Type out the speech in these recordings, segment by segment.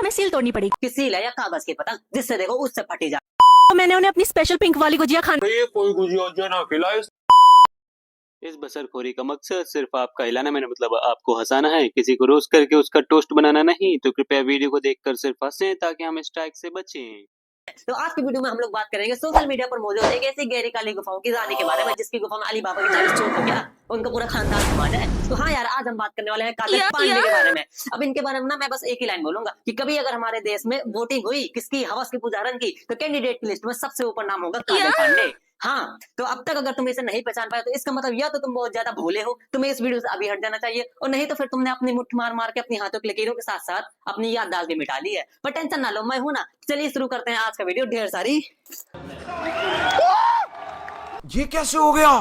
हमें सील तोड़नी पड़ेगी। कि सील है या कागज की पतंग, जिससे देखो उससे फटी जाए। तो मैंने उन्हें अपनी स्पेशल पिंक वाली गुजिया खाने ये कोई गुजिया ना खिलाए। इस बसरखोरी का मकसद सिर्फ आपका हिलाना मैंने मतलब आपको हंसाना है, किसी को रोस्ट करके उसका टोस्ट बनाना नहीं। तो कृपया वीडियो को देखकर सिर्फ हंसें ताकि हम स्ट्राइक से बचें। तो आज की वीडियो में हम लोग बात करेंगे सोशल मीडिया पर मौजूद एक ऐसी गहरी काली गुफाओं की रानी के बारे में, जिसकी गुफा में अली बाबा की 40 चोट हो गया, उनका पूरा खानदान समा जाए। तो हाँ यार, आज हम बात करने वाले हैं काजल पांडे के बारे में। अब इनके बारे में ना मैं बस एक ही लाइन बोलूंगा कि कभी अगर हमारे देश में वोटिंग हुई किसकी, हवस की पुजारन की, तो कैंडिडेट की लिस्ट में सबसे ऊपर नाम होगा काजल पांडे। हाँ, तो अब तक अगर तुम इसे नहीं पहचान पाए तो इसका मतलब या तो तुम बहुत ज्यादा भोले हो, तुम्हें इस वीडियो से अभी हट जाना चाहिए, और नहीं तो फिर तुमने अपनी मुट्ठी मार मार के अपनी हाथों की लकीरों के साथ साथ अपनी याददाश्त भी मिटा ली है। पर टेंशन ना लो, मैं हूं ना। चलिए शुरू करते हैं आज का वीडियो। ढेर सारी ये कैसे हो गया?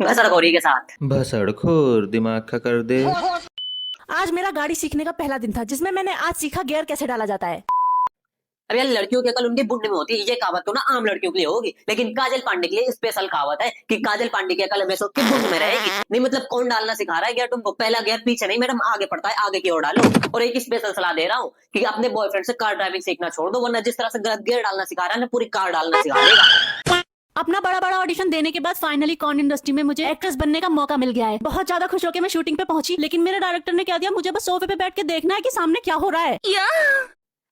घसड़खोरी के साथ। बसड़खोर दिमाग का कर दे। आज मेरा गाड़ी सीखने का पहला दिन था, जिसमें मैंने आज सीखा गियर कैसे डाला जाता है। अब यार, लड़कियों की अकल उनके बुढ़ने में होती है, ये कहावत तो ना आम लड़कियों के लिए होगी, लेकिन काजल पांडे के लिए स्पेशल कहावत है कि काजल पांडे की अकल हमेशा उसके बुढ़ में रहेगी। नहीं मतलब कौन डालना सिखा रहा है गियर तुमको? पहला गियर पीछे नहीं मैडम, आगे पड़ता है, आगे की ओर डालो। और एक स्पेशल सलाह दे रहा हूँ कि अपने बॉयफ्रेंड से कार ड्राइविंग सीखना छोड़ दो, वरना जिस तरह से गलत गियर डालना सिखा रहा है ना, पूरी कार डालना सिखा देगा। अपना बड़ा बड़ा ऑडिशन देने के बाद फाइनली कॉन इंडस्ट्री में मुझे एक्ट्रेस बनने का मौका मिल गया है। बहुत ज्यादा खुश होकर मैं शूटिंग पे पहुंची, लेकिन मेरे डायरेक्टर ने क्या दिया, मुझे बस सोफे पे बैठ के देखना है कि सामने क्या हो रहा है।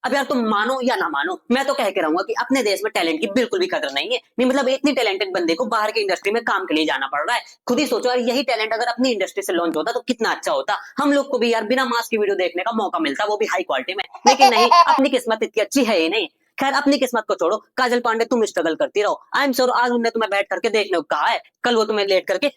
अब यार तुम मानो या ना मानो, मैं तो कह के रहूंगा कि अपने देश में टैलेंट की बिल्कुल भी कदर नहीं है। नहीं मतलब इतनी टैलेंटेड बंदे को बाहर की इंडस्ट्री में काम के लिए जाना पड़ रहा है। खुद ही सोचो यार, यही टैलेंट अगर अपनी इंडस्ट्री से लॉन्च होता तो कितना अच्छा होता। हम लोग को भी यार बिना मास्क की वीडियो देखने का मौका मिलता, वो भी हाई क्वालिटी में। लेकिन नहीं, अपनी किस्मत इतनी अच्छी है ही नहीं। खैर, अपनी किस्मत को छोड़ो, काजल पांडे तुम स्ट्रगल करती रहो। आई एम श्योर आज उन्होंने तुम्हें बैठ करके देखने को कहा है, कल वो तुम्हें लेट करके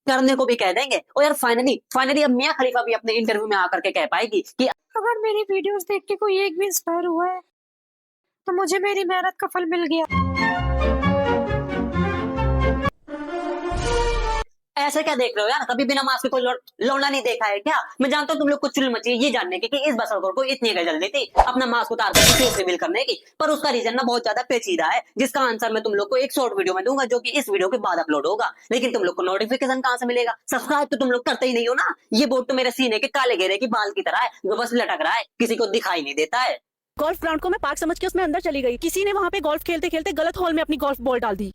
करने को भी कह देंगे। और यार फाइनली अब मियां खलीफा भी अपने इंटरव्यू में आकर के कह पाएगी कि अगर मेरी वीडियोस देख के कोई एक भी इंस्पायर हुआ है तो मुझे मेरी मेहनत का फल मिल गया। ऐसे क्या देख रहे हो यार? कभी बिना मास्क के कोई लौंडा नहीं देखा है क्या? मैं जानता हूँ तुम लोग को चुल मची ये जानने की कि इस बसरखोर को इतनी गजल दी थी अपना मास्क उतार कर फेस रिवील करने की, पर उसका रीजन ना बहुत ज्यादा पेचीदा है, जिसका आंसर मैं तुम लोग को एक शॉर्ट वीडियो में दूंगा, जो कि इस वीडियो के बाद अपलोड होगा। लेकिन तुम लोग को नोटिफिकेशन कहाँ से मिलेगा? सब्सक्राइब तो तुम लोग करते ही नहीं हो ना। ये बोर्ड तो मेरे सीने के काले घेरे की बाल की तरह है, जो बस लटक रहा है, किसी को दिखाई नहीं देता है। गोल्फ ग्राउंड को मैं पार्क समझ के उसमें अंदर चली गई। किसी ने वहाँ पे गोल्फ खेलते खेलते गलत हॉल में अपनी गोल्फ बॉल डाल दी।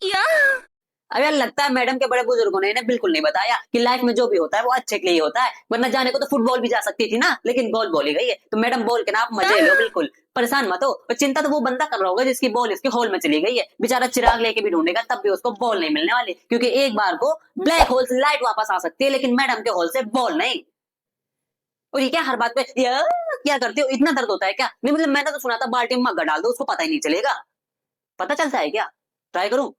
अब यार लगता है मैडम के बड़े बुजुर्गों ने इन्हें बिल्कुल नहीं बताया कि लाइफ में जो भी होता है वो अच्छे के लिए होता है, वरना जाने को तो फुटबॉल भी जा सकती थी ना, लेकिन बॉल बोली गई है। तो मैडम बोल के ना आप मजे लो, बिल्कुल परेशान मत हो। पर चिंता तो वो बंदा कर रहा होगा जिसकी बॉल इसके हॉल में चली गई है। बेचारा चिराग लेके भी ढूंढेगा तब भी उसको बॉल नहीं मिलने वाली, क्योंकि एक बार को ब्लैक होल से लाइट वापस आ सकती है, लेकिन मैडम के हॉल से बॉल नहीं। और ये क्या हर बात पे क्या करते हो? इतना दर्द होता है क्या? नहीं मतलब मैंने तो सुना था बाल्टी में मग्गा डाल दो, उसको पता ही नहीं चलेगा। पता चलता है क्या? ट्राई करूं?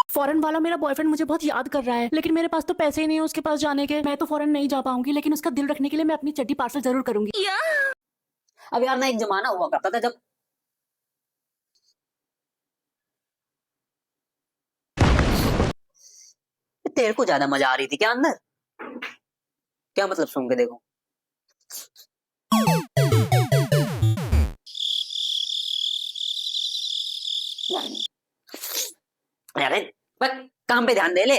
फॉरेन वाला मेरा बॉयफ्रेंड मुझे बहुत याद कर रहा है, लेकिन मेरे पास तो पैसे ही नहीं है उसके पास जाने के। मैं तो फॉरेन नहीं जा पाऊंगी, लेकिन उसका दिल रखने के लिए मैं अपनी चड्डी पार्सल जरूर करूंगी। अब यार ना एक जमाना हुआ करता था जब तेरे को ज्यादा मजा आ रही थी क्या अंदर? क्या मतलब? सुन के देखो। अरे बस काम पे ध्यान दे ले।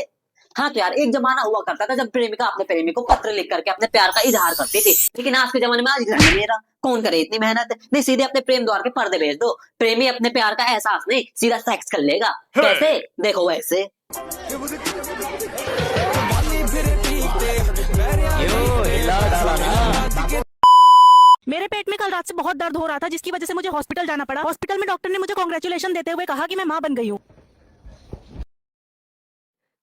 हाँ तो यार एक जमाना हुआ करता था जब प्रेमिका अपने प्रेमी को पत्र लिख करके अपने प्यार का इजहार करती थी, लेकिन आज के जमाने में आज घर मेरा कौन करे इतनी मेहनत? नहीं सीधे अपने प्रेम द्वार के पर्दे भेज दो। प्रेमी अपने प्यार का एहसास नहीं, सीधा सेक्स कर लेगा। कैसे? देखो वैसे। मेरे पेट में कल रात से बहुत दर्द हो रहा था, जिसकी वजह से मुझे हॉस्पिटल जाना पड़ा। हॉस्पिटल में डॉक्टर ने मुझे कांग्रेचुलेशन देते हुए कहा कि मैं मां बन गई हूँ।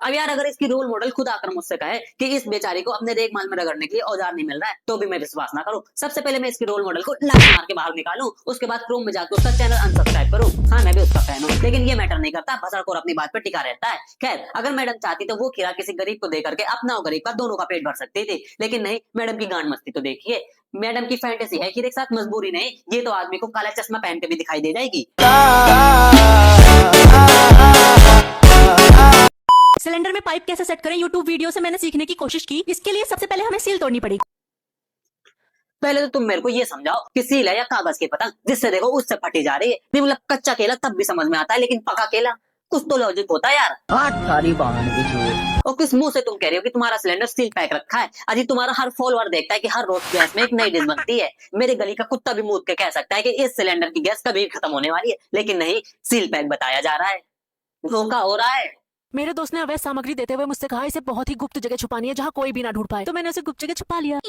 अब यार अगर इसकी रोल मॉडल खुद आकर मुझसे कहे कि इस बेचारी को अपने देखभाल में रगड़ने के लिए औजार नहीं मिल रहा है, तो भी मैं विश्वास ना करूं। सबसे पहले मैं इसकी रोल मॉडल को लात मार के बाहर निकालूं, उसके बाद क्रोम में जाकर उसका चैनल अनसब्सक्राइब करूं। हाँ मैं भी उसका फैन हूं, लेकिन ये मैटर नहीं करता, बसरखोर अपनी बात पर टिका रहता है। खैर अगर मैडम चाहती तो वो खीरा किसी गरीब को दे करके अपना और गरीब का दोनों का पेट भर सकती थी, लेकिन नहीं, मैडम की गांड मस्ती तो देखिए। मैडम की फैंटेसी है खीरे के साथ, मजबूरी नहीं। ये तो आदमी को काला चश्मा पहन के भी दिखाई दे जाएगी। सिलेंडर में पाइप कैसे सेट करें, यूट्यूब वीडियो से मैंने सीखने की कोशिश की। इसके लिए सबसे पहले हमें सील तोड़नी पड़ेगी। पहले तो तुम मेरे को ये समझाओ कि सील है या कागज की पतंग, जिससे देखो उससे फटी जा रही है। नहीं मतलब कच्चा केला तब भी समझ में आता है, लेकिन पका केला कुछ तो लॉजिक होता है यार। और किस मुंह से तुम कह रहे हो कि तुम्हारा सिलेंडर सील पैक रखा है? अजी तुम्हारा हर फॉलोअर देखता है कि हर रोज गैस में एक नई डिश बनती है। मेरे गली का कुत्ता भी मूत के कह सकता है कि इस सिलेंडर की गैस कभी खत्म होने वाली है, लेकिन नहीं, सील पैक बताया जा रहा है। धोखा हो रहा है। मेरे दोस्त ने अवैध सामग्री देते हुए मुझसे कहा इसे बहुत ही गुप्त जगह छुपानी है जहाँ कोई भी ना ढूंढ पाए, तो मैंने उसे गुप्त जगह छुपा लिया।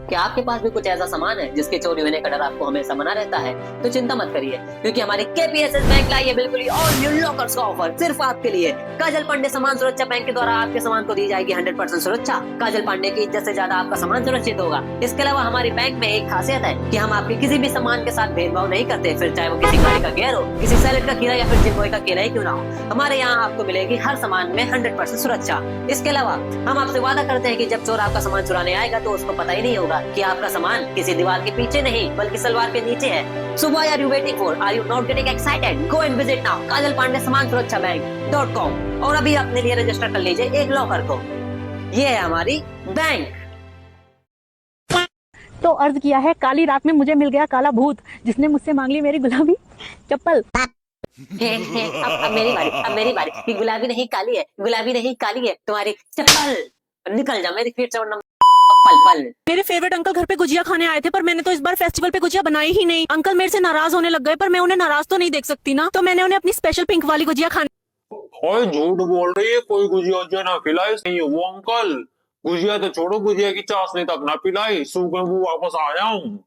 क्या आपके पास भी कुछ ऐसा सामान है जिसके चोरी होने का डर आपको हमेशा बना रहता है? तो चिंता मत करिए, क्योंकि हमारी केपीएसएस बैंक लाई है बिल्कुल ही ऑल न्यू लॉकर्स का ऑफर सिर्फ आपके लिए। काजल पांडे सामान सुरक्षा बैंक के द्वारा आपके सामान को दी जाएगी 100% सुरक्षा। काजल पांडे की इज्जत से ज्यादा आपका सामान सुरक्षित होगा। इसके अलावा हमारी बैंक में एक खासियत है कि हम आपके किसी भी सामान के साथ भेदभाव नहीं करते, फिर चाहे वो किसी गाड़ी का गियर हो, किसी सैलेड का खीरा या फिर जिंदगी का केला ही क्यों ना हो। हमारे यहाँ आपको मिलेगी हर सामान में 100% सुरक्षा। इसके अलावा हम आपसे वादा करते हैं कि जब चोर आपका सामान चुराने आएगा तो उसको पता ही नहीं होगा कि आपका सामान किसी दीवार के पीछे नहीं बल्कि सलवार के नीचे है। So why are you waiting for? Are you not getting excited? Go and visit now काजल पांडे सामान सुरक्षा बैंक.com और अभी अपने लिए रजिस्टर कर लीजिए एक लॉकर को। ये है हमारी बैंक। तो अर्ज किया है, काली रात में मुझे मिल गया काला भूत जिसने मुझसे मांग ली मेरी गुलाबी चप्पल। अब मेरी बारी कि गुलाबी नहीं काली है, गुलाबी नहीं काली है तुम्हारी चप्पल। निकल जा मेरी फिर से वरना पल पल। मेरे फेवरेट अंकल घर पे गुजिया खाने आए थे, पर मैंने तो इस बार फेस्टिवल पे गुजिया बनाई ही नहीं। अंकल मेरे से नाराज होने लग गए, पर मैं उन्हें नाराज तो नहीं देख सकती ना, तो मैंने उन्हें अपनी स्पेशल पिंक वाली गुजिया खाने। ओए झूठ बोल रही है, कोई गुजिया उजिया ना खिलाई। नहीं है वो अंकल, गुजिया तो छोड़ो, गुजिया की चाशनी तक ना पिलाई। सूखे मुंह वापस आया हूँ।